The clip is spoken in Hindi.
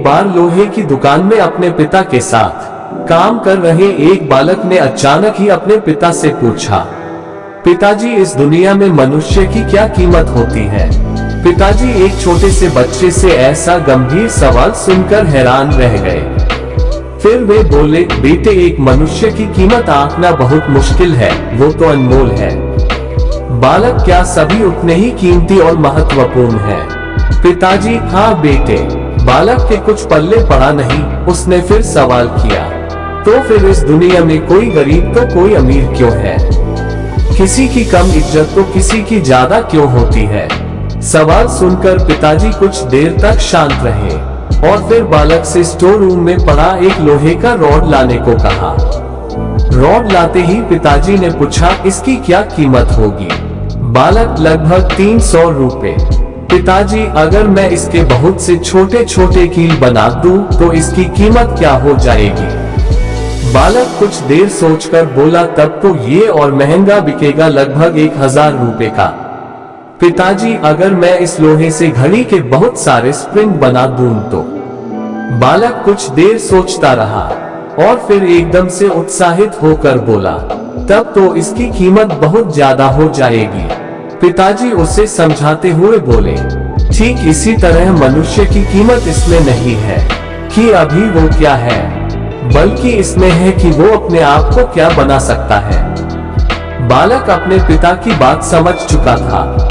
बार लोहे की दुकान में अपने पिता के साथ काम कर रहे एक बालक ने अचानक ही अपने पिता से पूछा, पिताजी इस दुनिया में मनुष्य की क्या कीमत होती है? पिताजी एक छोटे से बच्चे से ऐसा गंभीर सवाल सुनकर हैरान रह गए। फिर वे बोले, बेटे एक मनुष्य की कीमत आंकना बहुत मुश्किल है, वो तो अनमोल है। बालक, क्या सभी उतने ही कीमती और महत्वपूर्ण हैं? पिताजी, हाँ बेटे। बालक के कुछ पल्ले पड़ा नहीं। उसने फिर सवाल किया, तो फिर इस दुनिया में कोई गरीब तो कोई अमीर क्यों है? किसी की कम इज्जत तो किसी की ज्यादा क्यों होती है? सवाल सुनकर पिताजी कुछ देर तक शांत रहे और फिर बालक से स्टोर रूम में पड़ा एक लोहे का रॉड लाने को कहा। रॉड लाते ही पिताजी ने पूछा, इसकी क्या कीमत होगी? बालक, लगभग 300 रुपए। पिताजी, अगर मैं इसके बहुत से छोटे छोटे कील बना दूं तो इसकी कीमत क्या हो जाएगी? बालक कुछ देर सोचकर बोला, तब तो ये और महंगा बिकेगा, लगभग 1000 रुपए का। पिताजी, अगर मैं इस लोहे से घड़ी के बहुत सारे स्प्रिंग बना दूं तो? बालक कुछ देर सोचता रहा और फिर एकदम से उत्साहित होकर बोला, तब तो इसकी कीमत बहुत ज्यादा हो जाएगी। पिताजी उसे समझाते हुए बोले, ठीक इसी तरह मनुष्य की कीमत इसमें नहीं है कि अभी वो क्या है, बल्कि इसमें है कि वो अपने आप को क्या बना सकता है। बालक अपने पिता की बात समझ चुका था